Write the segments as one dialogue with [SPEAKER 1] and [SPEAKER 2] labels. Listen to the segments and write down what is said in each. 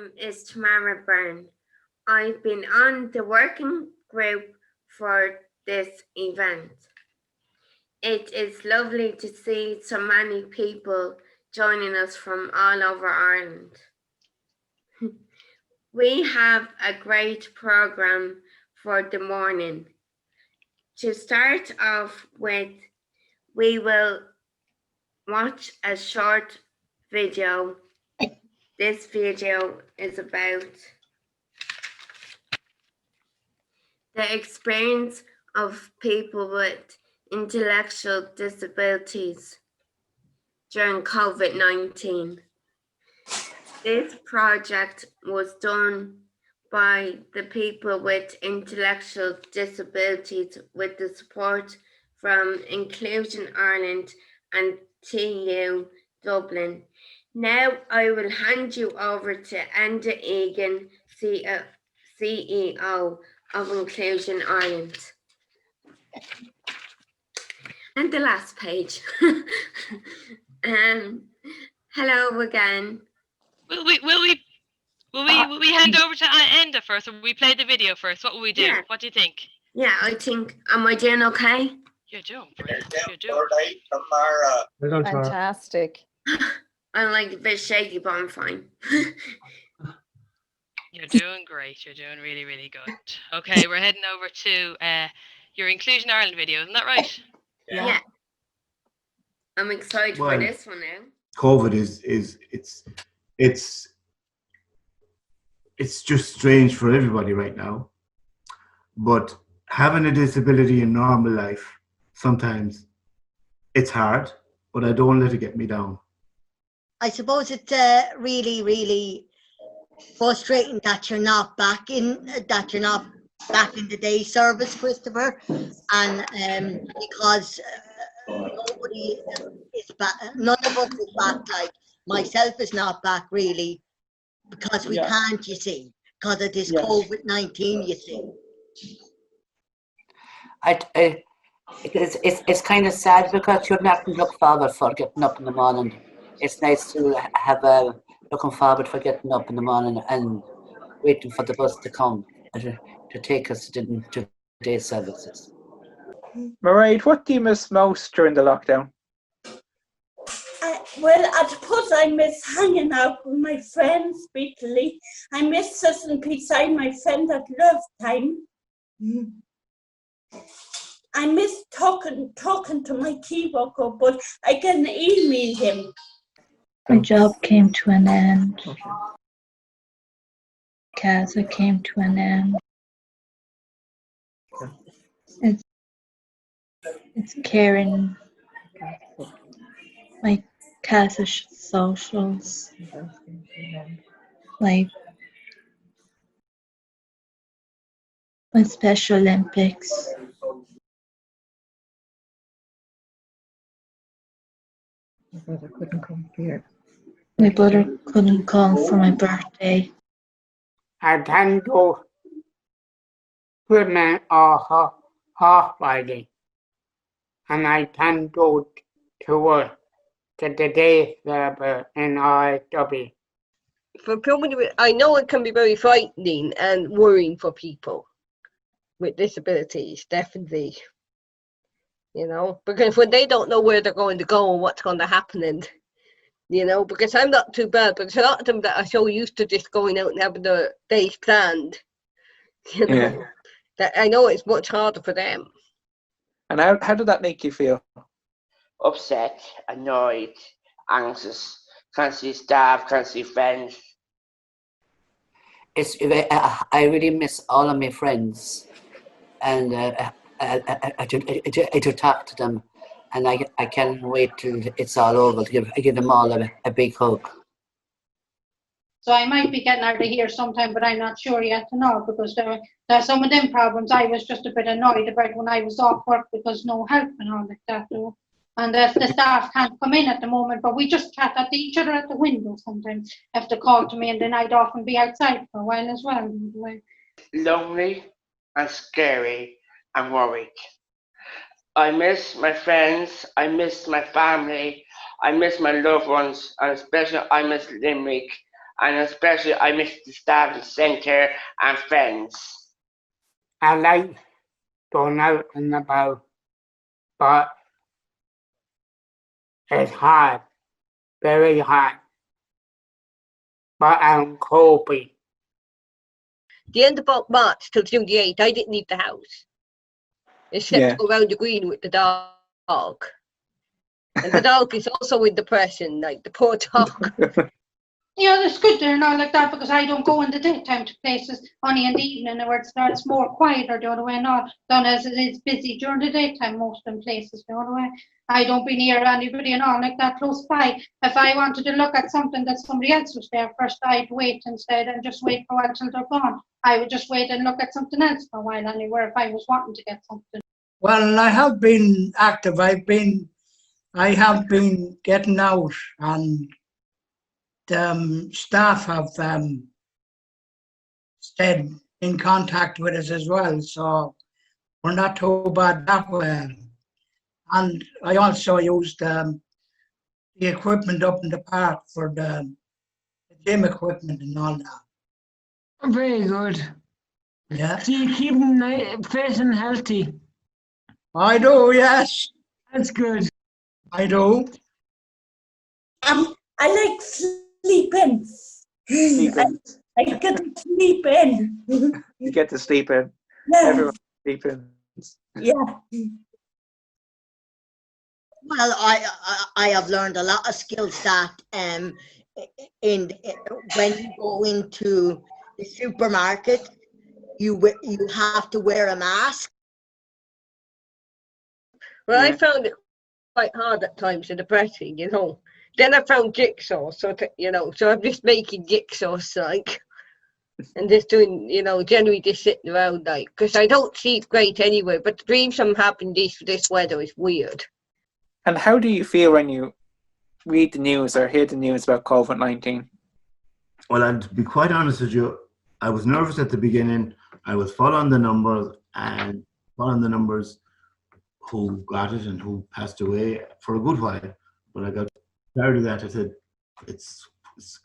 [SPEAKER 1] name is Tamara Byrne. I've been on the working group for this event. It is lovely to see so many people joining us from all over Ireland. We have a great program for the morning. To start off with, we will watch a short video. This video is about the experience of people with intellectual disabilities during COVID-19. This project was done by the people with intellectual disabilities with the support from Inclusion Ireland and TU Dublin. Now I will hand you over to Enda Egan, CEO of Inclusion Ireland. And the last page. Hello again.
[SPEAKER 2] Will we hand over to Enda first, or will we play the video first? What will we do?
[SPEAKER 1] Yeah.
[SPEAKER 2] What do you think?
[SPEAKER 1] Yeah, I think, am I doing okay?
[SPEAKER 2] You're doing great. You're doing
[SPEAKER 3] Fantastic.
[SPEAKER 1] I'm like a bit shaky, but I'm fine.
[SPEAKER 2] You're doing great. You're doing really, really good. Okay, we're heading over to your Inclusion Ireland video, isn't that right?
[SPEAKER 1] Yeah. I'm excited for this one now.
[SPEAKER 4] COVID it's just strange for everybody right now. But having a disability in normal life, sometimes it's hard, but I don't let it get me down.
[SPEAKER 5] I suppose it's really, really frustrating that you're not back in the day service, Christopher, and because nobody is back, none of us is back. Like myself is not back really, because we can't, you see, because of this COVID-19, you see.
[SPEAKER 6] It's kind of sad because you're not looking forward for getting up in the morning. It's nice to have looking forward for getting up in the morning and waiting for the bus to come to take us to day services.
[SPEAKER 7] Mairead, what do you miss most during the lockdown?
[SPEAKER 8] Well, I suppose I miss hanging out with my friends, bitterly. I miss sitting beside my friend at love time. I miss talking to my key worker, but I can email him.
[SPEAKER 9] My job came to an end. Casa came to an end. It's caring, like Casa socials, like Special Olympics.
[SPEAKER 3] My brother couldn't come here.
[SPEAKER 9] My brother couldn't come for my birthday.
[SPEAKER 10] I can go swimming or horse riding, and I can go to work to the day service in RSW.
[SPEAKER 11] For people, I know it can be very frightening and worrying for people with disabilities, definitely. You know, because when they don't know where they're going to go and what's going to happen, and you know, because I'm not too bad, but there's a lot of them that are so used to just going out and having their days planned. You know, that I know it's much harder for them.
[SPEAKER 7] And how did that make you feel?
[SPEAKER 10] Upset, annoyed, anxious, can't see staff, can't see friends.
[SPEAKER 6] I really miss all of my friends, and I do talk to them, and I can't wait till it's all over to give them all a big hug.
[SPEAKER 12] So I might be getting out of here sometime, but I'm not sure yet to know, because there are some of them problems I was just a bit annoyed about when I was off work, because no help and all like that. And the staff can't come in at the moment, but we just chat at each other at the window sometimes if they call to me, and then I'd often be outside for a while as well.
[SPEAKER 10] Lonely and scary and worried. I miss my friends, I miss my family, I miss my loved ones, and especially I miss Limerick and especially I miss the staff centre and friends. I like going out and about, but it's hard, very hard. But I'm coping.
[SPEAKER 11] The end of March till June the 8th, I didn't leave the house. Except to go round the green with the dog. And the dog is also in depression, like the poor dog.
[SPEAKER 12] Yeah, that's good there and all like that, because I don't go in the daytime to places, only in the evening where it's more quieter the other way, not done as it is busy during the daytime, most of them places the other way. I don't be near anybody and all like that close by. If I wanted to look at something that somebody else was there first, I'd wait instead and just wait for a while till they're gone. I would just wait and look at something else for a while anywhere if I was wanting to get something.
[SPEAKER 13] Well, I have been active. I have been getting out, and staff have stayed in contact with us as well, so we're not too bad that way. And I also used the equipment up in the park for the gym equipment and all that.
[SPEAKER 14] Very good.
[SPEAKER 13] Yeah.
[SPEAKER 14] So you keep them fit and healthy.
[SPEAKER 13] I do, yes.
[SPEAKER 14] That's good.
[SPEAKER 13] I do.
[SPEAKER 8] I like sleeping. I get to sleep in.
[SPEAKER 7] You get to sleep in.
[SPEAKER 8] Yeah.
[SPEAKER 7] Everyone sleep in.
[SPEAKER 8] Yeah.
[SPEAKER 5] Well, I have learned a lot of skills that when you go into the supermarket, you have to wear a mask.
[SPEAKER 11] Well, I found it quite hard at times and depressing, you know. Then I found jigsaw, so I'm just making jigsaws, like, and just doing, generally just sitting around, like, because I don't sleep great anyway. But the dreams I'm having this weather is weird.
[SPEAKER 7] And how do you feel when you read the news or hear the news about COVID-19?
[SPEAKER 4] Well, and to be quite honest with you, I was nervous at the beginning. I was following the numbers who got it and who passed away for a good while. But I got tired of that. I said,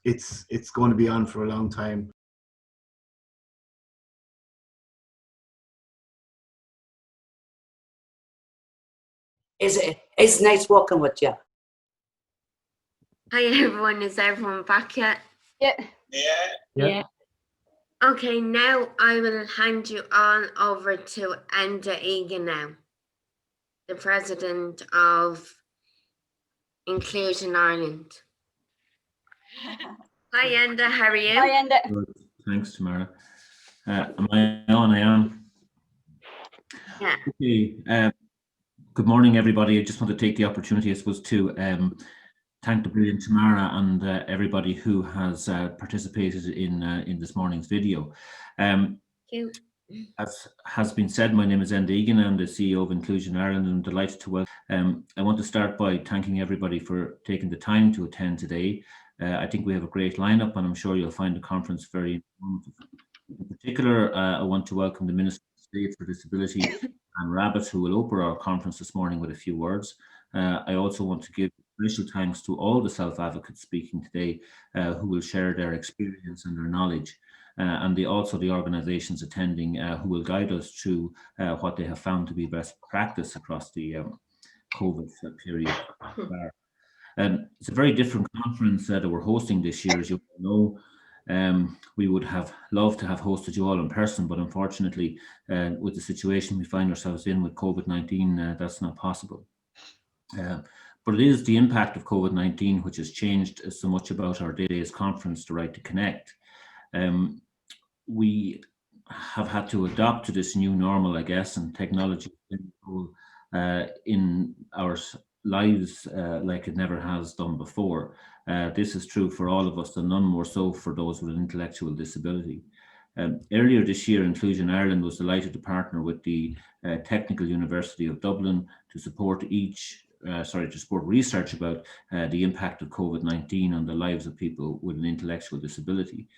[SPEAKER 4] it's going to be on for a long time.
[SPEAKER 6] It's nice working with you.
[SPEAKER 1] Hi everyone, is everyone back yet?
[SPEAKER 12] Yeah.
[SPEAKER 1] Yeah. Okay, now I will hand you on over to Enda Egan now, the president of Inclusion Ireland. Hi Enda, how are you?
[SPEAKER 12] Hi Enda.
[SPEAKER 15] Good. Thanks, Tamara. Am I on? I am.
[SPEAKER 1] Yeah.
[SPEAKER 15] Okay. Good morning, everybody. I just want to take the opportunity, I suppose, to thank the brilliant Tamara and everybody who has participated in this morning's video.
[SPEAKER 1] Thank you.
[SPEAKER 15] As has been said, my name is Enda Egan. I'm the CEO of Inclusion Ireland, and I'm delighted to welcome. I want to start by thanking everybody for taking the time to attend today. I think we have a great lineup, and I'm sure you'll find the conference very informative. In particular, I want to welcome the Minister of State for Disability, Anne Rabbitte, who will open our conference this morning with a few words. I also want to give special thanks to all the self-advocates speaking today who will share their experience and their knowledge, and also the organisations attending who will guide us through what they have found to be best practice across the COVID period. It's a very different conference that we're hosting this year, as you know. We would have loved to have hosted you all in person, but unfortunately, with the situation we find ourselves in with COVID-19, that's not possible. But it is the impact of COVID-19 which has changed so much about our today's conference, the Right to Connect. We have had to adapt to this new normal, I guess, and technology in our lives like it never has done before. This is true for all of us, and none more so for those with an intellectual disability. Earlier this year, Inclusion Ireland was delighted to partner with the Technical University of Dublin to support research about the impact of COVID-19 on the lives of people with an intellectual disability.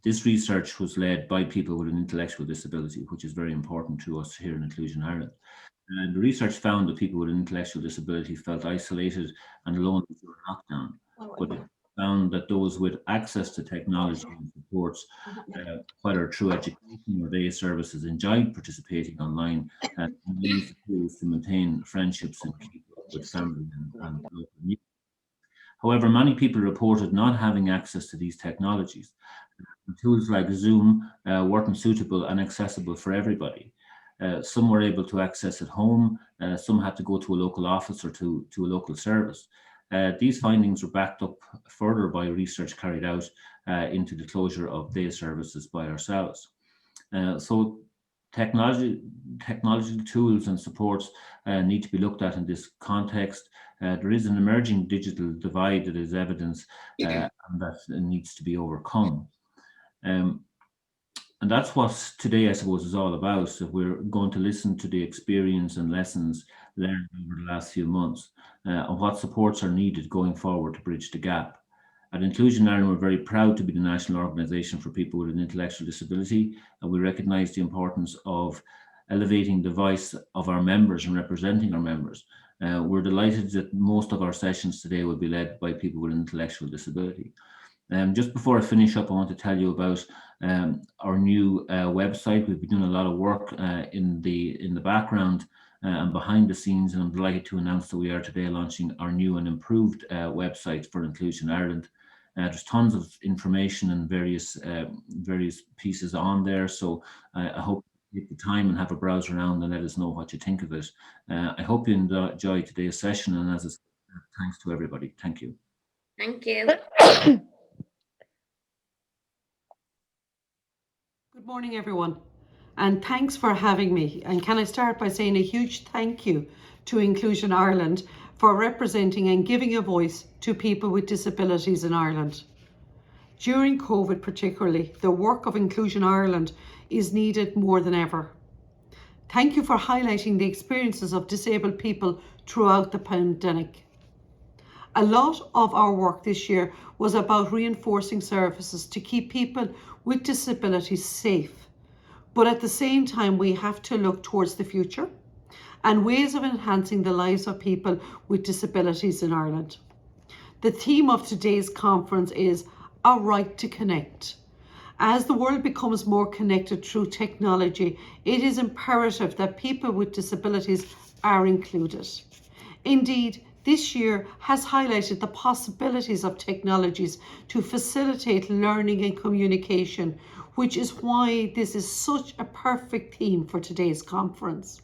[SPEAKER 15] This research was led by people with an intellectual disability, which is very important to us here in Inclusion Ireland. And the research found that people with an intellectual disability felt isolated and alone during lockdown. But found that those with access to technology and supports, whether through education or day services, enjoyed participating online and used the tools to maintain friendships and keep up with family and local news. However, many people reported not having access to these technologies. Tools like Zoom weren't suitable and accessible for everybody. Some were able to access at home, some had to go to a local office or to a local service. These findings were backed up further by research carried out into the closure of day services by ourselves. So technology tools and supports need to be looked at in this context. There is an emerging digital divide that is evidence and that needs to be overcome. And that's what today, I suppose, is all about. So we're going to listen to the experience and lessons learned over the last few months and what supports are needed going forward to bridge the gap. At Inclusion Ireland, we're very proud to be the national organisation for people with an intellectual disability, and we recognise the importance of elevating the voice of our members and representing our members. We're delighted that most of our sessions today will be led by people with an intellectual disability. Just before I finish up, I want to tell you about our new website. We've been doing a lot of work in the background and behind the scenes, and I'm delighted to announce that we are today launching our new and improved website for Inclusion Ireland. There's tons of information and various pieces on there, so I hope you take the time and have a browse around and let us know what you think of it. I hope you enjoy today's session, and as I said, thanks to everybody. Thank you.
[SPEAKER 1] Thank you.
[SPEAKER 16] Good morning, everyone, and thanks for having me. And can I start by saying a huge thank you to Inclusion Ireland for representing and giving a voice to people with disabilities in Ireland. During COVID particularly, the work of Inclusion Ireland is needed more than ever. Thank you for highlighting the experiences of disabled people throughout the pandemic. A lot of our work this year was about reinforcing services to keep people with disabilities safe. But at the same time, we have to look towards the future and ways of enhancing the lives of people with disabilities in Ireland. The theme of today's conference is Our Right to Connect. As the world becomes more connected through technology, it is imperative that people with disabilities are included. Indeed, this year has highlighted the possibilities of technologies to facilitate learning and communication, which is why this is such a perfect theme for today's conference.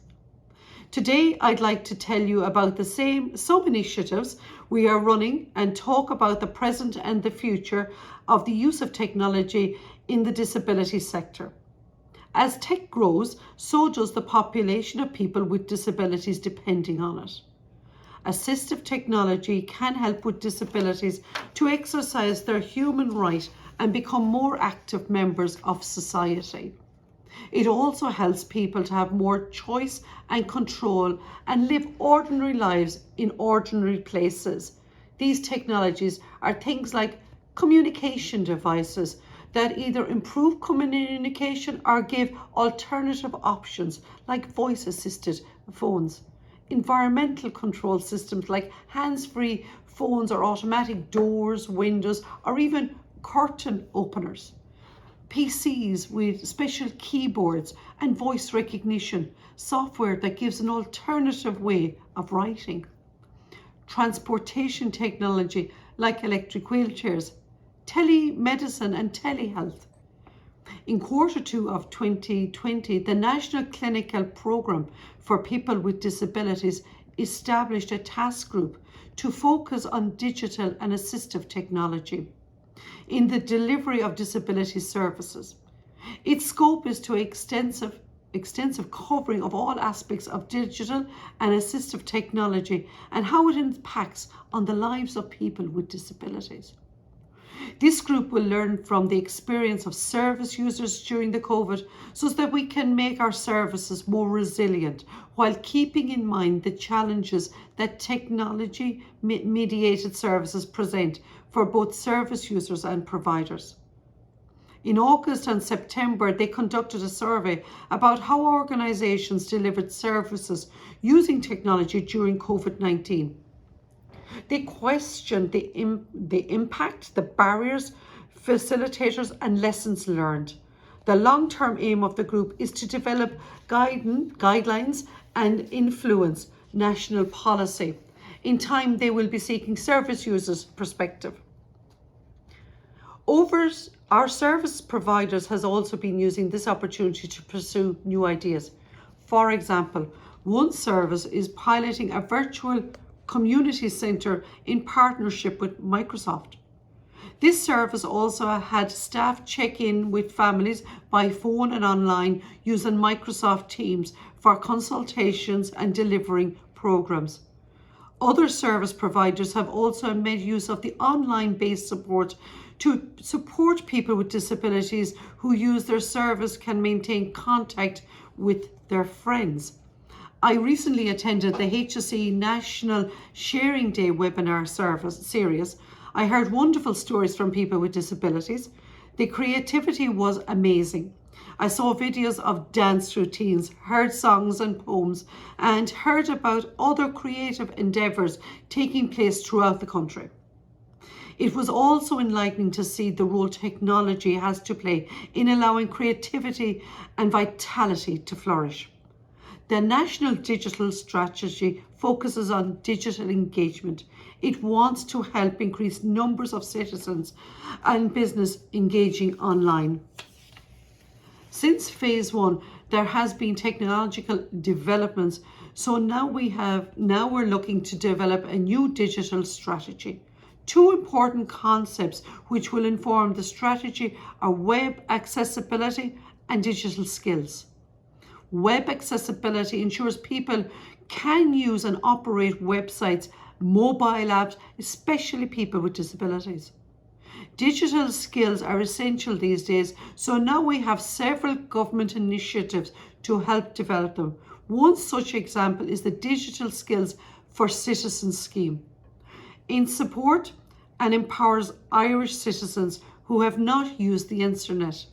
[SPEAKER 16] Today, I'd like to tell you about some initiatives we are running and talk about the present and the future of the use of technology in the disability sector. As tech grows, so does the population of people with disabilities depending on it. Assistive technology can help with disabilities to exercise their human right and become more active members of society. It also helps people to have more choice and control and live ordinary lives in ordinary places. These technologies are things like communication devices that either improve communication or give alternative options like voice-assisted phones. Environmental control systems like hands-free phones or automatic doors, windows, or even curtain openers. PCs with special keyboards and voice recognition, software that gives an alternative way of writing. Transportation technology like electric wheelchairs, telemedicine and telehealth. In Q2 of 2020, the National Clinical Programme for People with Disabilities established a task group to focus on digital and assistive technology in the delivery of disability services. Its scope is to extensive covering of all aspects of digital and assistive technology and how it impacts on the lives of people with disabilities. This group will learn from the experience of service users during the COVID so that we can make our services more resilient while keeping in mind the challenges that technology mediated services present for both service users and providers. In August and September, they conducted a survey about how organisations delivered services using technology during COVID-19. They question the impact, the barriers, facilitators, and lessons learned. The long-term aim of the group is to develop guidelines and influence national policy. In time, they will be seeking service users' perspective. Our service providers has also been using this opportunity to pursue new ideas. For example, one service is piloting a virtual community centre in partnership with Microsoft. This service also had staff check in with families by phone and online using Microsoft Teams for consultations and delivering programs. Other service providers have also made use of the online-based support to support people with disabilities who use their service can maintain contact with their friends. I recently attended the HSE National Sharing Day webinar series. I heard wonderful stories from people with disabilities. The creativity was amazing. I saw videos of dance routines, heard songs and poems, and heard about other creative endeavours taking place throughout the country. It was also enlightening to see the role technology has to play in allowing creativity and vitality to flourish. The National Digital Strategy focuses on digital engagement. It wants to help increase numbers of citizens and business engaging online. Since phase 1, there has been technological developments, so now we're looking to develop a new digital strategy. Two important concepts which will inform the strategy are web accessibility and digital skills. Web accessibility ensures people can use and operate websites, mobile apps, especially people with disabilities. Digital skills are essential these days, so now we have several government initiatives to help develop them. One such example is the Digital Skills for Citizens scheme. In support and empowers Irish citizens who have not used the internet.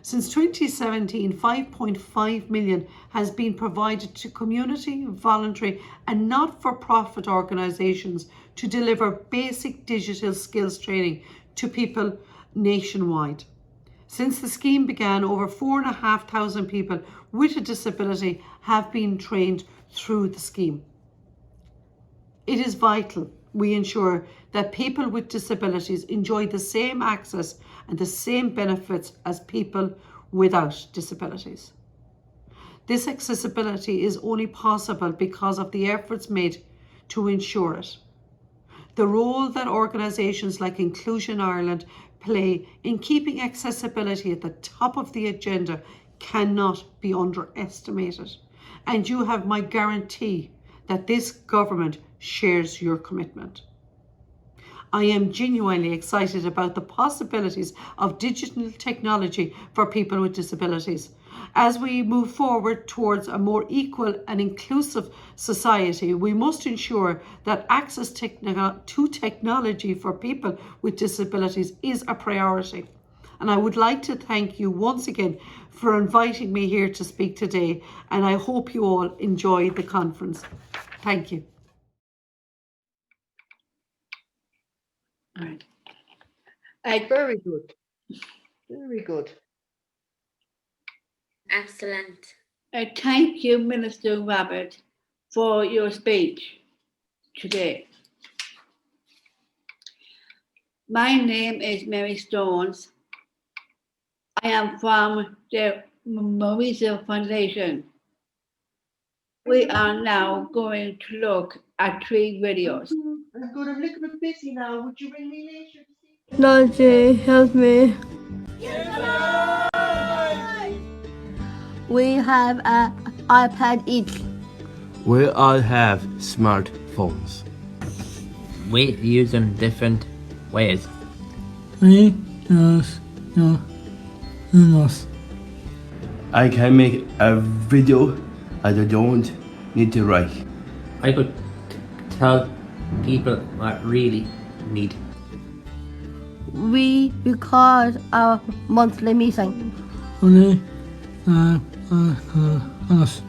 [SPEAKER 16] Since 2017, 5.5 million has been provided to community, voluntary and not-for-profit organisations to deliver basic digital skills training to people nationwide. Since the scheme began, over 4,500 people with a disability have been trained through the scheme. It is vital we ensure that people with disabilities enjoy the same access and the same benefits as people without disabilities. This accessibility is only possible because of the efforts made to ensure it. The role that organisations like Inclusion Ireland play in keeping accessibility at the top of the agenda cannot be underestimated, and you have my guarantee that this government shares your commitment. I am genuinely excited about the possibilities of digital technology for people with disabilities. As we move forward towards a more equal and inclusive society, we must ensure that access to technology for people with disabilities is a priority. And I would like to thank you once again for inviting me here to speak today, and I hope you all enjoy the conference. Thank you.
[SPEAKER 17] Right. Very good. Very good.
[SPEAKER 1] Excellent.
[SPEAKER 8] Thank you, Minister Robert, for your speech today. My name is Mary Stones. I am from the Marisa Foundation. We are now going to look at 3 videos.
[SPEAKER 18] I'm good. I'm a little bit busy now. Would you ring me later?
[SPEAKER 19] Lottie, help me. We have an iPad each.
[SPEAKER 20] We all have smartphones.
[SPEAKER 21] We use them different ways.
[SPEAKER 14] We use emails.
[SPEAKER 20] I can make a video and I don't need to write.
[SPEAKER 21] I could tell people what really need.
[SPEAKER 19] We record our monthly meeting.
[SPEAKER 14] Only us.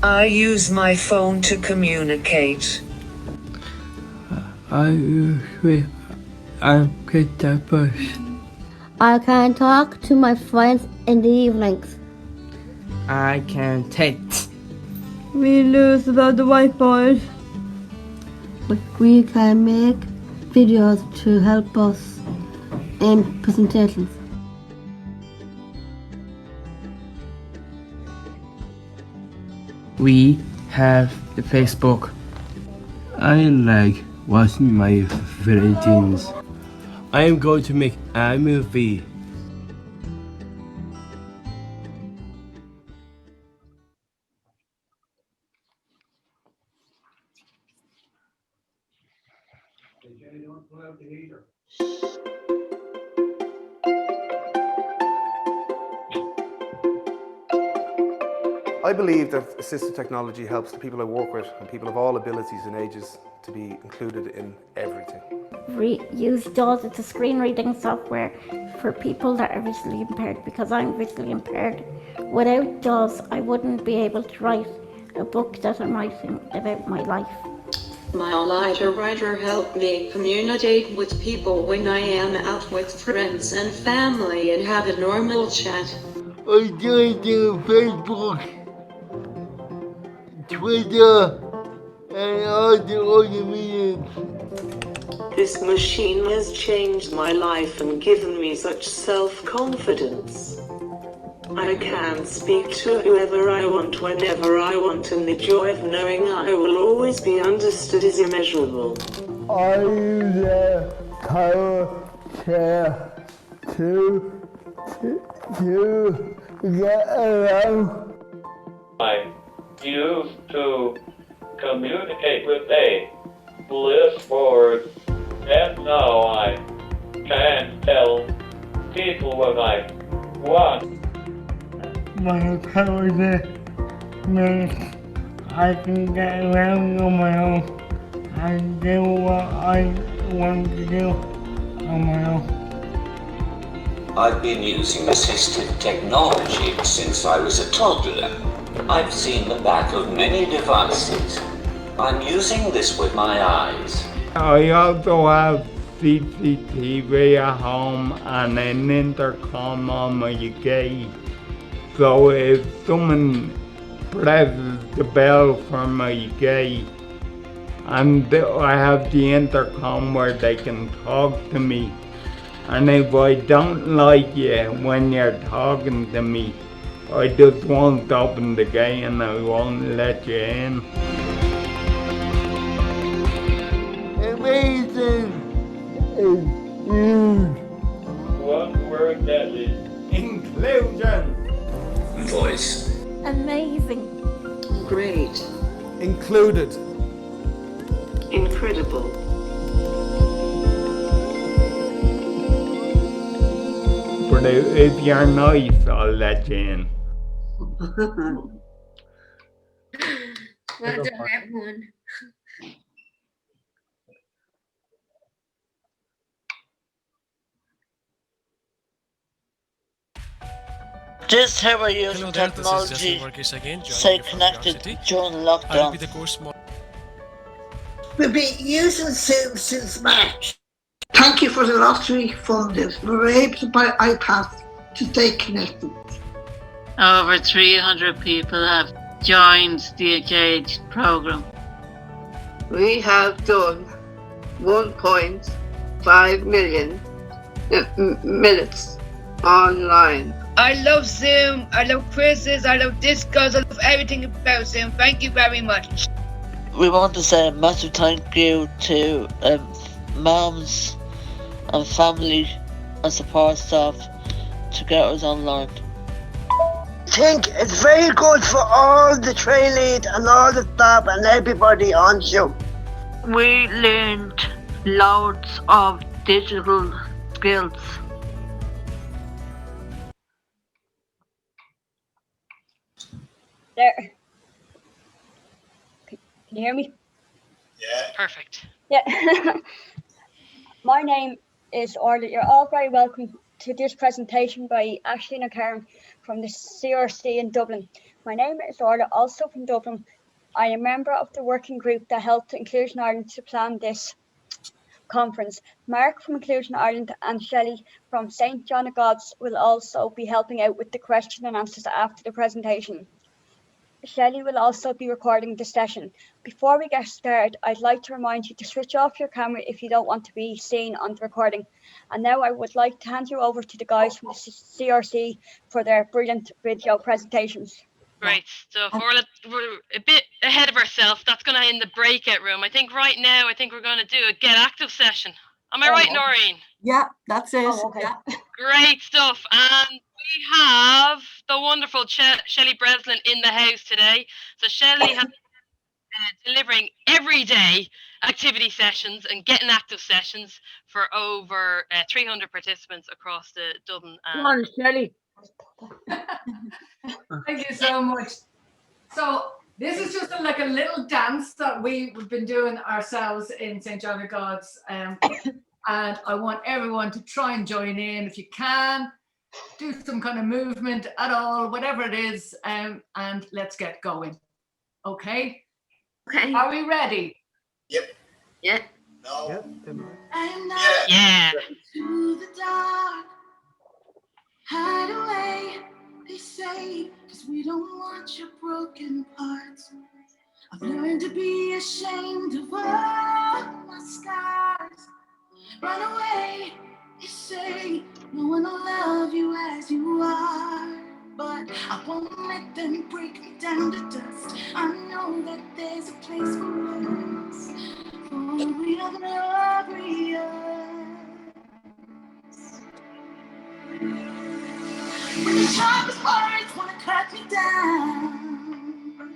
[SPEAKER 2] I use my phone to communicate.
[SPEAKER 14] I get that bus.
[SPEAKER 19] I can talk to my friends in the evenings.
[SPEAKER 20] I can text.
[SPEAKER 19] We lose about the whiteboard. But we can make videos to help us in presentations.
[SPEAKER 20] We have the Facebook. I like watching my friends. I am going to make a movie.
[SPEAKER 22] I believe that assistive technology helps the people I work with and people of all abilities and ages to be included in everything.
[SPEAKER 23] We use JAWS, it's a screen reading software for people that are visually impaired, because I'm visually impaired. Without JAWS, I wouldn't be able to write a book that I'm writing about my life.
[SPEAKER 2] My lighter writer helped me communicate with people when I am out with friends and family and have a normal chat.
[SPEAKER 14] I joined Facebook, Twitter, and all the other mediums.
[SPEAKER 2] This machine has changed my life and given me such self-confidence. I can speak to whoever I want, whenever I want, and the joy of knowing I will always be understood is immeasurable.
[SPEAKER 14] I use a power chair to get around.
[SPEAKER 24] I used to communicate with a bliss board, and now I can tell people what I want.
[SPEAKER 14] My power chair means I can get around on my own and do what I want to do on my own.
[SPEAKER 25] I've been using assistive technology since I was a toddler. I've seen the back of many devices. I'm using this with my eyes.
[SPEAKER 14] I also have CCTV at home and an intercom on my gate. So if someone presses the bell for my gate, and I have the intercom where they can talk to me. And if I don't like you when you're talking to me, I just won't open the gate and I won't let you in. Amazing is huge.
[SPEAKER 24] One word that is
[SPEAKER 22] inclusion.
[SPEAKER 25] Voice.
[SPEAKER 23] Amazing.
[SPEAKER 2] Great.
[SPEAKER 22] Included.
[SPEAKER 2] Incredible.
[SPEAKER 14] But if you're nice, I'll let you in.
[SPEAKER 1] Well done, everyone.
[SPEAKER 26] This is how we're using technology to stay connected during lockdown.
[SPEAKER 18] We've been using Zoom since March. Thank you for the lottery funding. We were able to buy iPads to stay connected.
[SPEAKER 23] Over 300 people have joined the Engage program.
[SPEAKER 27] We have done 1.5 million minutes online.
[SPEAKER 28] I love Zoom, I love quizzes, I love discos, I love everything about Zoom. Thank you very much.
[SPEAKER 26] We want to say a massive thank you to moms and family and support staff to get us online.
[SPEAKER 18] I think it's very good for all the train lead and all the staff and everybody on Zoom.
[SPEAKER 23] We learned loads of digital skills.
[SPEAKER 29] There. Can you hear me?
[SPEAKER 30] Yeah. Perfect.
[SPEAKER 29] Yeah. My name is Orla. You're all very welcome to this presentation by Aisling and Karen from the CRC in Dublin. My name is Orla, also from Dublin. I am a member of the working group that helped Inclusion Ireland to plan this conference. Mark from Inclusion Ireland and Shelley from St. John of God's will also be helping out with the question and answers after the presentation. Shelley will also be recording the session. Before we get started, I'd like to remind you to switch off your camera if you don't want to be seen on the recording. And now I would like to hand you over to the guys from the CRC for their brilliant video presentations.
[SPEAKER 3] Great stuff. Orla, we're a bit ahead of ourselves. That's going to end the breakout room. I think right now, we're going to do a get active session. Am I right, Noreen?
[SPEAKER 16] Yeah, that's it.
[SPEAKER 29] Oh, okay.
[SPEAKER 16] Yeah.
[SPEAKER 3] Great stuff. And we have the wonderful Shelley Breslin in the house today. So Shelley has delivering every day activity sessions and getting active sessions for over 300 participants across the Dublin.
[SPEAKER 29] Come on, Shelley.
[SPEAKER 4] Thank you so much. So this is just like a little dance that we've been doing ourselves in St. John of God's, and I want everyone to try and join in if you can. Do some kind of movement at all, whatever it is, and let's get going. Okay?
[SPEAKER 1] Okay.
[SPEAKER 4] Are we ready?
[SPEAKER 1] Yep. Yeah.
[SPEAKER 4] No.
[SPEAKER 1] Yep.
[SPEAKER 3] Yeah.
[SPEAKER 5] To the dark, hide away, they say, 'cause we don't want your broken parts. I've learned to be ashamed of all my scars. Run away, they say, no one will love you as you are. But I won't let them break me down to dust. I know that there's a place for us, for we are glorious. When the sharpest words wanna cut me down,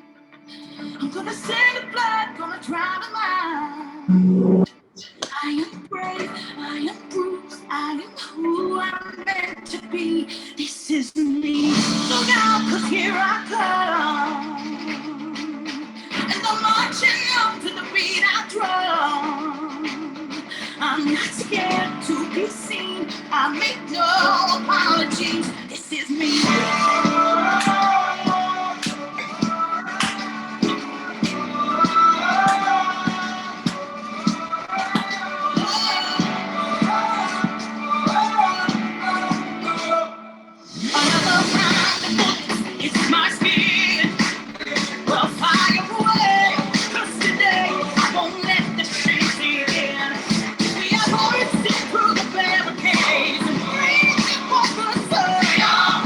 [SPEAKER 5] I'm gonna send the blood, gonna drown them out. I am brave, I am bruised, I am who I'm meant to be. This is me. Look out, 'cause here I come. And I'm marching on to the beat I drum. I'm not scared to be seen. I make no apologies. This is me. It's my skin. Well, fire away. 'Cause today I won't let the shame sink in. We are going to sit through the barricades and breathe for the sun. We are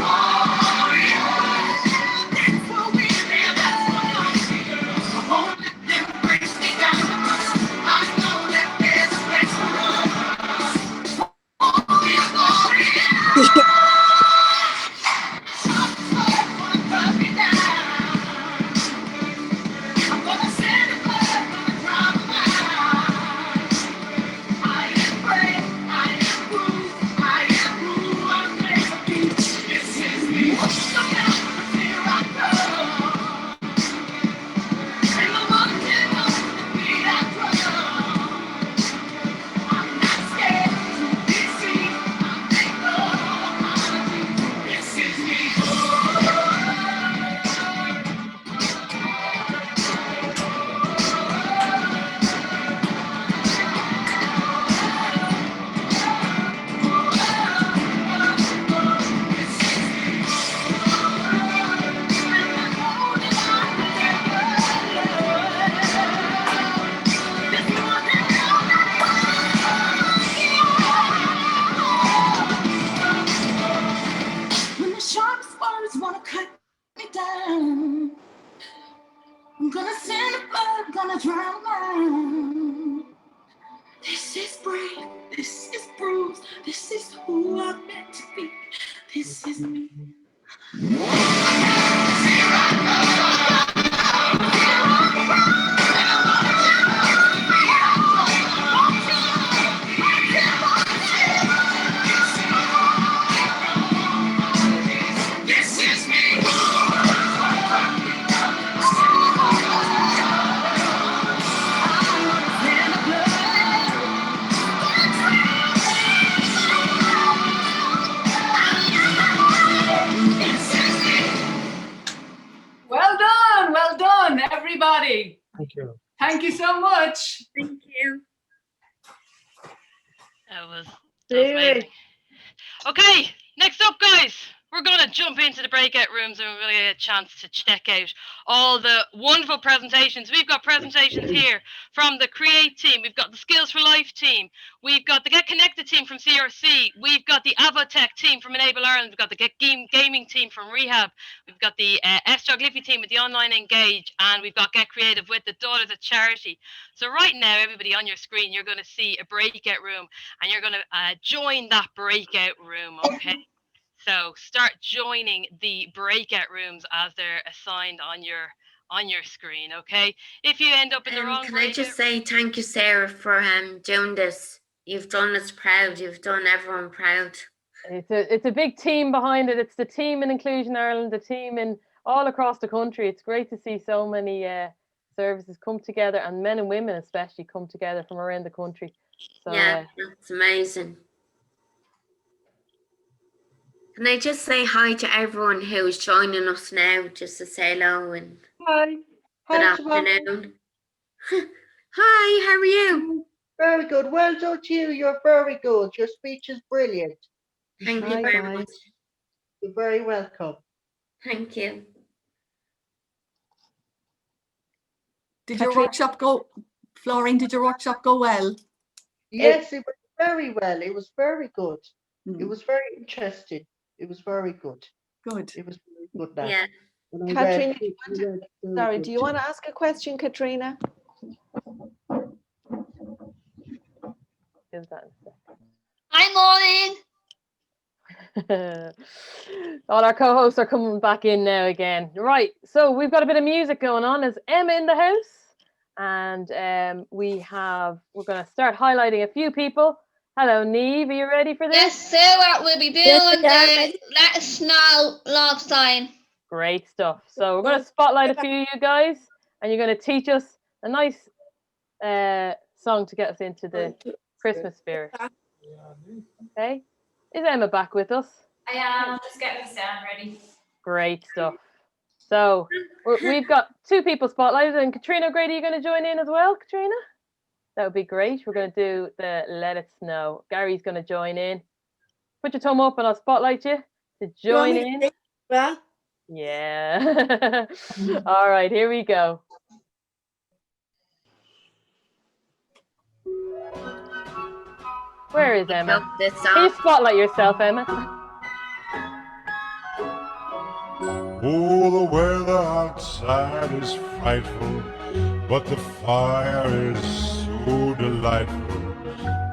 [SPEAKER 4] you so much.
[SPEAKER 1] Thank you.
[SPEAKER 3] That was amazing. Okay, next up, guys, we're going to jump into the breakout rooms and we're going to get a chance to check out all the wonderful presentations. We've got presentations here from the Create team. We've got the Skills for Life team. We've got the Get Connected team from CRC. We've got the Avotech team from Enable Ireland. We've got the Get Gaming team from Rehab. We've got the S-Gliffy team with the Online Engage. And we've got Get Creative with the Daughters of Charity. So right now, everybody on your screen, you're going to see a breakout room and you're going to join that breakout room, okay? So start joining the breakout rooms as they're assigned on your screen, okay? If you end up in the wrong
[SPEAKER 1] Can I just say thank you, Sarah, for doing this. You've done us proud. You've done everyone proud.
[SPEAKER 3] It's a big team behind it. It's the team in Inclusion Ireland, the team in all across the country. It's great to see so many services come together, and men and women especially come together from around the country. So,
[SPEAKER 1] yeah, that's amazing. Can I just say hi to everyone who is joining us now, just to say hello and good afternoon. Hi, how are you?
[SPEAKER 6] Very good. Well done to you. You're very good. Your speech is brilliant.
[SPEAKER 1] Thank you very much.
[SPEAKER 6] You're very welcome.
[SPEAKER 1] Thank you.
[SPEAKER 7] Did your workshop go, Florine, did your workshop go well?
[SPEAKER 6] Yes, it was very well. It was very good. It was very interesting. It was very good.
[SPEAKER 7] Good.
[SPEAKER 6] It was very good now.
[SPEAKER 1] Yeah.
[SPEAKER 6] Katrina,
[SPEAKER 9] do you want to ask a question, Katrina?
[SPEAKER 3] Hi, Maureen. All our co-hosts are coming back in now again. Right, so we've got a bit of music going on. There's Emma in the house, and we're going to start highlighting a few people. Hello, Niamh, are you ready for this?
[SPEAKER 10] Yes, Sarah will be doing the Let Us Know log sign.
[SPEAKER 3] Great stuff. So we're going to spotlight a few of you guys, and you're going to teach us a nice song to get us into the Christmas spirit. Okay. Is Emma back with us?
[SPEAKER 11] I am just getting the sound ready.
[SPEAKER 3] Great stuff. So we've got two people spotlighted, and Katrina O'Grady, are you going to join in as well, Katrina? That would be great. We're going to do the Let It Snow. Gary's going to join in. Put your thumb up and I'll spotlight you to join in. Yeah. All right, here we go. Where is Emma? Can you spotlight yourself, Emma?
[SPEAKER 12] Oh, the weather outside is frightful, but the fire is so delightful.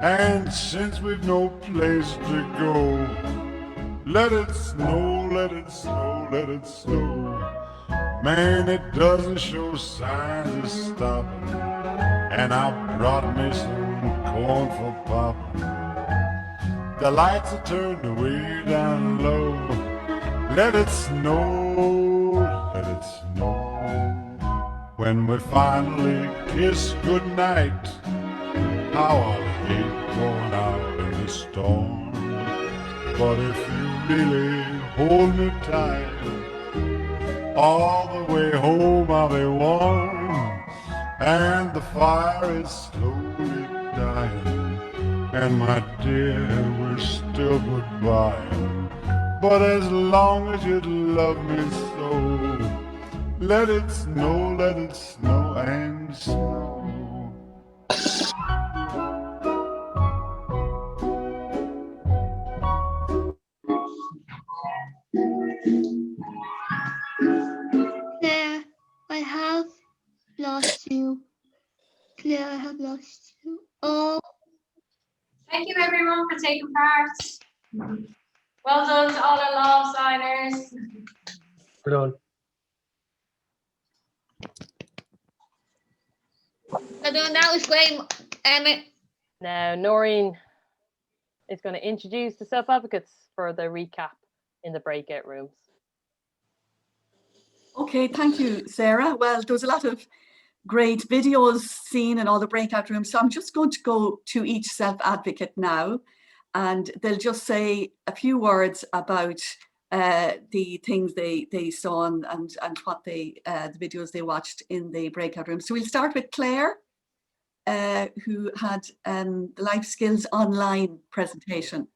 [SPEAKER 12] And since we've no place to go, let it snow, let it snow, let it snow. Man, it doesn't show signs of stopping, and I brought me some corn for popping. The lights are turned way down low. Let it snow, let it snow. When we finally kiss goodnight, how I'll hate going out in the storm. But if you really hold me tight, all the way home I'll be warm. And the fire is slowly dying, and my dear, we're still goodbye. But as long as you love me so, let it snow and snow.
[SPEAKER 10] Claire, I have lost you. Claire, I have lost you. Oh.
[SPEAKER 11] Thank you everyone for taking part. Well done to all our law signers.
[SPEAKER 20] Good on.
[SPEAKER 10] That was great, Emma.
[SPEAKER 3] Now, Noreen is going to introduce the self-advocates for the recap in the breakout rooms.
[SPEAKER 7] Okay, thank you, Sarah. Well, there was a lot of great videos seen in all the breakout rooms. So I'm just going to go to each self-advocate now, and they'll just say a few words about the things they saw and what the videos they watched in the breakout room. So we'll start with Claire. who had the Life Skills Online presentation.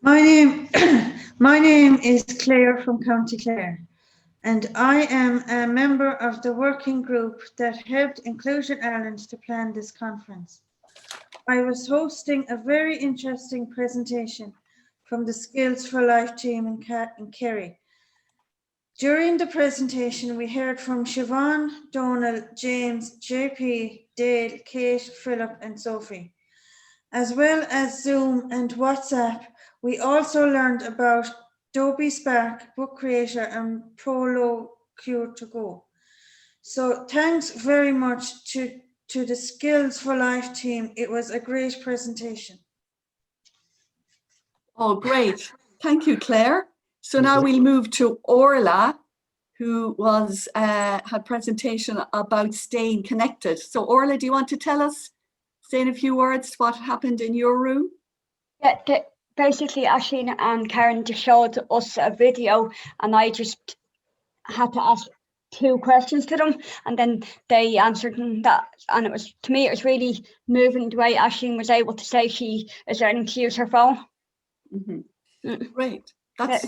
[SPEAKER 8] My name is Claire from County Clare, and I am a member of the working group that helped Inclusion Ireland to plan this conference. I was hosting a very interesting presentation from the Skills for Life team in Kerry. During the presentation, we heard from Siobhan, Donal, James, JP, Dale, Kate, Philip, and Sophie. As well as Zoom and WhatsApp, we also learned about Adobe Spark, Book Creator, and Prolocure2Go. So thanks very much to the Skills for Life team. It was a great presentation.
[SPEAKER 7] Oh, great. Thank you, Claire. So now we'll move to Orla, who was had presentation about staying connected. So Orla, do you want to tell us, say in a few words, what happened in your room?
[SPEAKER 29] Yeah, basically Aisling and Karen just showed us a video, and I just had to ask 2 questions to them, and then they answered that. And it was, to me, it was really moving the way Aisling was able to say she is learning to use her phone.
[SPEAKER 7] Great. That's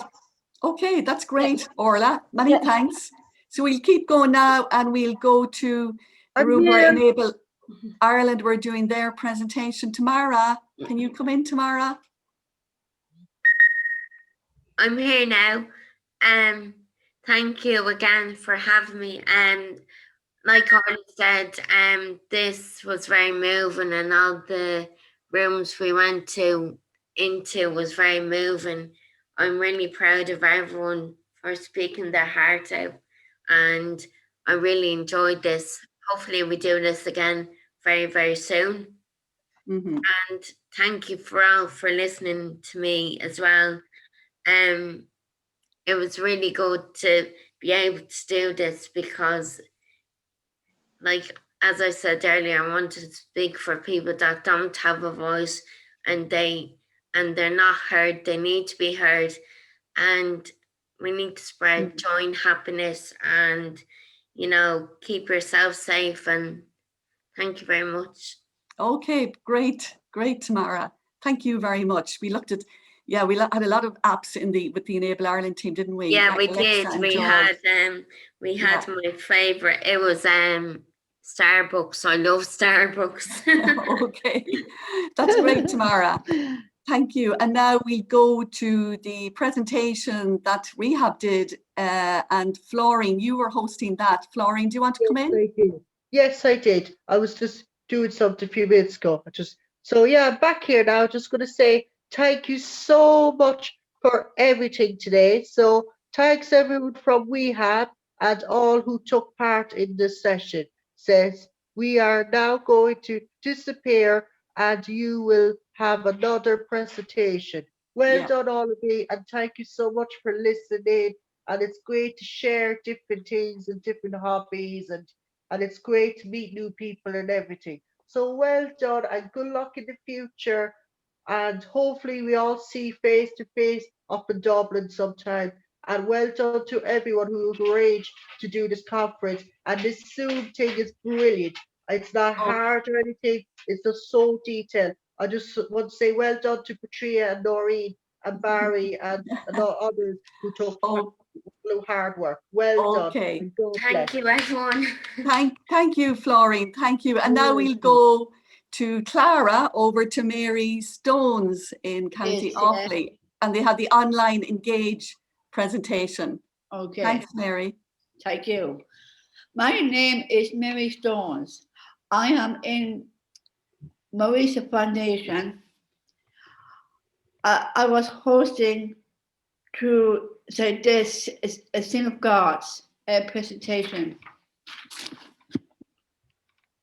[SPEAKER 7] okay. That's great, Orla. Many thanks. So we'll keep going now, and we'll go to the room where Enable Ireland were doing their presentation. Tamara, can you come in, Tamara?
[SPEAKER 1] I'm here now. Thank you again for having me. Like I said, this was very moving, and all the rooms we went into was very moving. I'm really proud of everyone for speaking their heart out, and I really enjoyed this. Hopefully we do this again very, very soon. And thank you for all for listening to me as well. It was really good to be able to do this because, like, as I said earlier, I wanted to speak for people that don't have a voice and they're not heard. They need to be heard, and we need to spread joy and happiness, and keep yourself safe. And thank you very much.
[SPEAKER 7] Okay, great, Tamara. Thank you very much. We looked at, we had a lot of apps with the Enable Ireland team, didn't we?
[SPEAKER 1] Yeah,
[SPEAKER 7] like
[SPEAKER 1] we
[SPEAKER 7] Alexa
[SPEAKER 1] did.
[SPEAKER 7] and
[SPEAKER 1] We
[SPEAKER 7] Jaws.
[SPEAKER 1] had my favorite. It was Starbucks. I love Starbucks.
[SPEAKER 7] Okay, that's great, Tamara. Thank you. And now we go to the presentation that Rehab did, and Florine, you were hosting that. Florine, do you want to come in?
[SPEAKER 6] Yes, I did. I was just doing something a few minutes ago. So yeah, I'm back here now. Just going to say thank you so much for everything today. So thanks everyone from Rehab and all who took part in this session. Says we are now going to disappear and you will have another presentation. Well done, all of you, and thank you so much for listening. And it's great to share different things and different hobbies, and it's great to meet new people and everything. So well done and good luck in the future. And hopefully we all see face to face up in Dublin sometime. And well done to everyone who arranged to do this conference. And this Zoom thing is brilliant. It's not hard or anything. It's just so detailed. I just want to say well done to Patria and Noreen and Barry and all others who took hard work. Well done.
[SPEAKER 7] Okay.
[SPEAKER 1] Thank you, everyone.
[SPEAKER 7] Thank you, Florine. Thank you. And now we'll go to Clara over to Mary Stones in County Offaly. And they had the online Engage presentation.
[SPEAKER 13] Okay.
[SPEAKER 7] Thanks, Mary.
[SPEAKER 13] Thank you. My name is Mary Stones. I am in Marisa Foundation. I was hosting to say this is a Sin of God's presentation.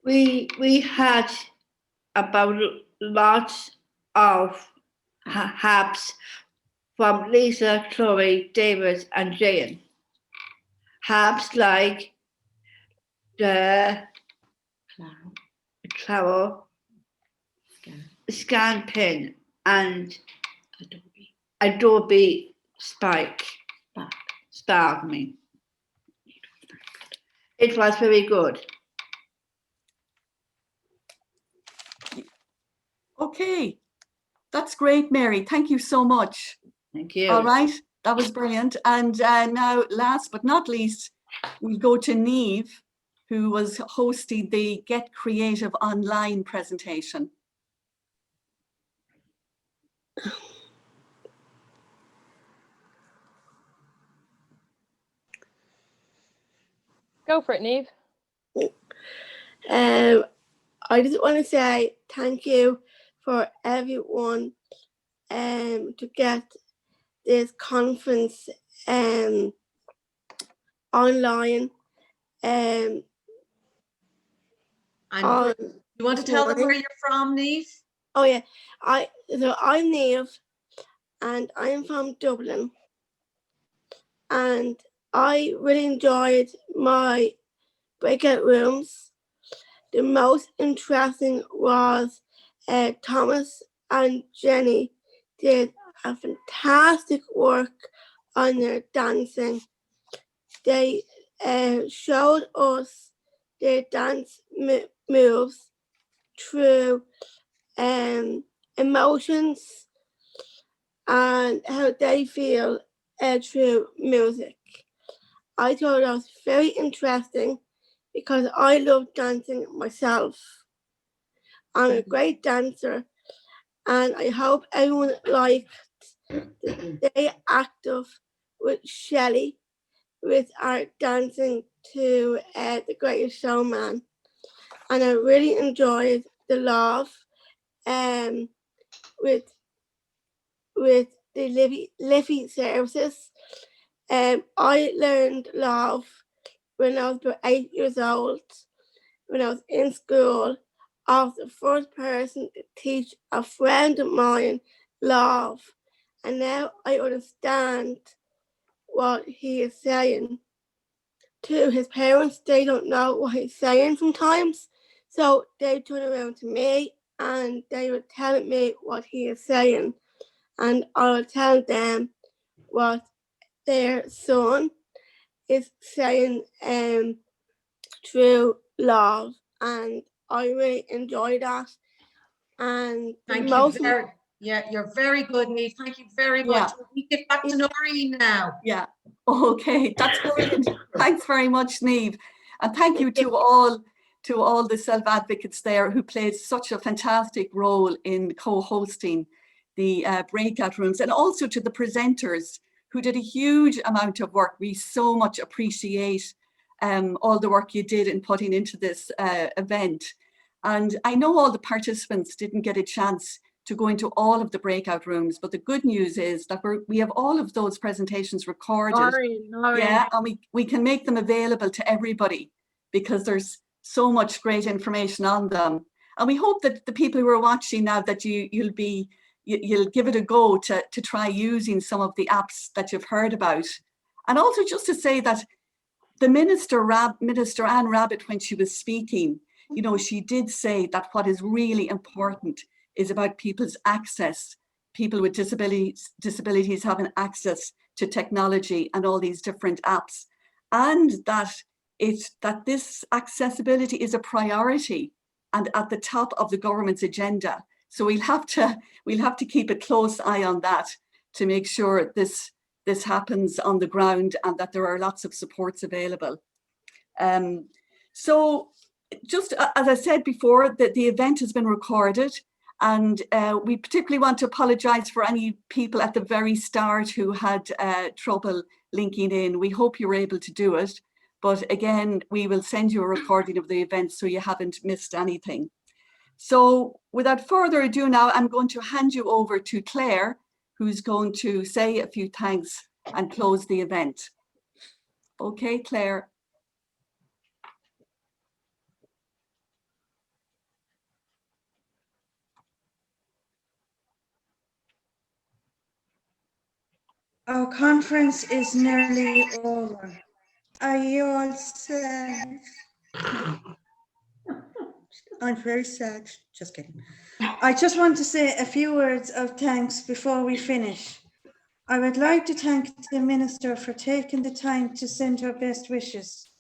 [SPEAKER 13] We had about lots of apps from Lisa, Chloe, David, and Jane. Apps like the Claro, Scan Pin, and Adobe Spark. It was very good.
[SPEAKER 7] Okay, that's great, Mary. Thank you so much.
[SPEAKER 13] Thank you.
[SPEAKER 7] All right, that was brilliant. And now, last but not least, we'll go to Niamh, who was hosting the Get Creative Online presentation.
[SPEAKER 3] Go for it, Niamh.
[SPEAKER 2] I just want to say thank you for everyone to get this conference online.
[SPEAKER 14] And you want to tell them where you're from, Niamh?
[SPEAKER 2] Oh yeah, I'm Niamh, and I'm from Dublin, and I really enjoyed my breakout rooms. The most interesting was Thomas and Jenny did a fantastic work on their dancing. They showed us their dance moves through emotions and how they feel through music. I thought that was very interesting because I love dancing myself. I'm a great dancer, and I hope everyone liked the Stay Active with Shelley with our dancing to The Greatest Showman. And I really enjoyed the laugh with the Livy services. I learned laugh when I was about 8 years old, when I was in school. I was the first person to teach a friend of mine laugh, and now I understand what he is saying. To his parents, they don't know what he's saying sometimes, so they turn around to me and they were telling me what he is saying, and I'll tell them what their son is saying through love, and I really enjoy that. And
[SPEAKER 14] Thank you. You're very good, Niamh. Thank you very much.
[SPEAKER 7] Yeah.
[SPEAKER 14] We get back to Noreen now.
[SPEAKER 7] Yeah. Okay, that's brilliant. Thanks very much, Niamh. And thank you to all the self-advocates there who played such a fantastic role in co-hosting the breakout rooms, and also to the presenters who did a huge amount of work. We so much appreciate all the work you did in putting into this event. And I know all the participants didn't get a chance to go into all of the breakout rooms, but the good news is that we have all of those presentations recorded. Yeah, and we can make them available to everybody because there's so much great information on them. And we hope that the people who are watching now, that you'll give it a go to try using some of the apps that you've heard about. And also just to say that the Minister Anne Rabbitte, when she was speaking, you know, she did say that what is really important is about people's access, people with disabilities having access to technology and all these different apps, and that this accessibility is a priority and at the top of the government's agenda. So we'll have to keep a close eye on that to make sure this happens on the ground and that there are lots of supports available. So just as I said before, that the event has been recorded, and we particularly want to apologize for any people at the very start who had trouble linking in. We hope you were able to do it, but again, we will send you a recording of the event so you haven't missed anything. So without further ado now, I'm going to hand you over to Claire, who's going to say a few thanks and close the event. Okay, Claire.
[SPEAKER 8] Our conference is nearly over. Are you all sad? I'm very sad. Just kidding. I just want to say a few words of thanks before we finish. I would like to thank the Minister for taking the time to send her best wishes.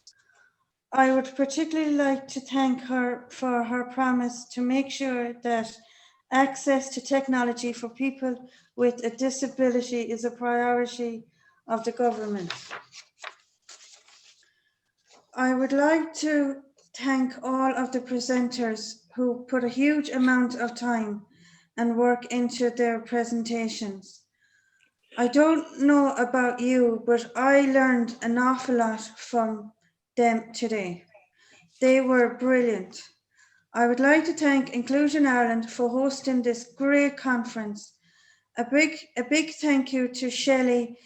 [SPEAKER 8] I would particularly like to thank her for her promise to make sure that Access to technology for people with a disability is a priority of the government. I would like to thank all of the presenters who put a huge amount of time and work into their presentations. I don't know about you, but I learned an awful lot from them today. They were brilliant. I would like to thank Inclusion Ireland for hosting this great conference. A big thank you to Shelley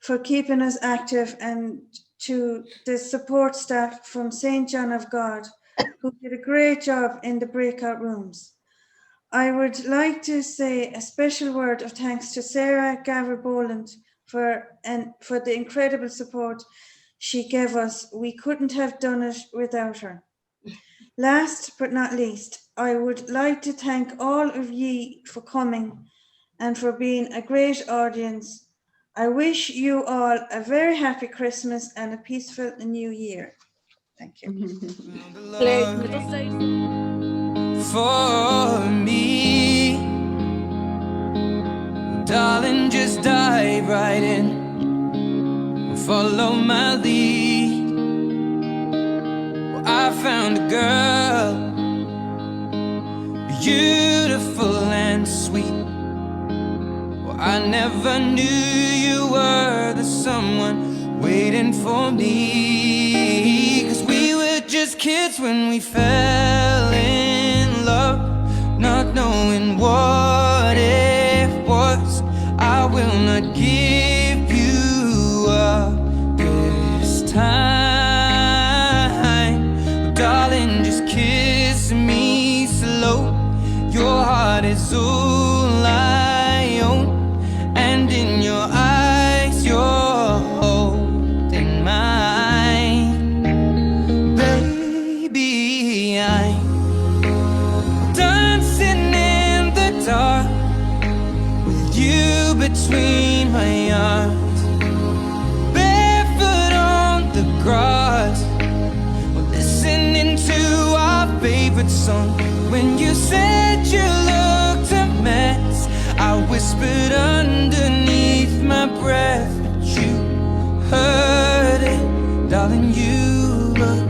[SPEAKER 8] for keeping us active, and to the support staff from St. John of God, who did a great job in the breakout rooms. I would like to say a special word of thanks to Sarah Gavir-Boland for the incredible support she gave us. We couldn't have done it without her. Last but not least, I would like to thank all of ye for coming and for being a great audience. I wish you all a very happy Christmas and a peaceful New Year. Thank you.
[SPEAKER 5] For me, darling, just dive right in, follow my lead. Well, I found a girl, beautiful and sweet. Well, I never knew you were the someone waiting for me, 'cause we were just kids when we fell in love, not knowing what it was. I will not give you up this time. Darling, just kiss me slow. Your heart is all I own, and in your eyes you're holding mine. Baby, I'm dancing in the dark with you between my arms, barefoot on the grass, listening to our favorite song. When you said you looked a mess, I whispered underneath my breath, but you heard it. Darling, you look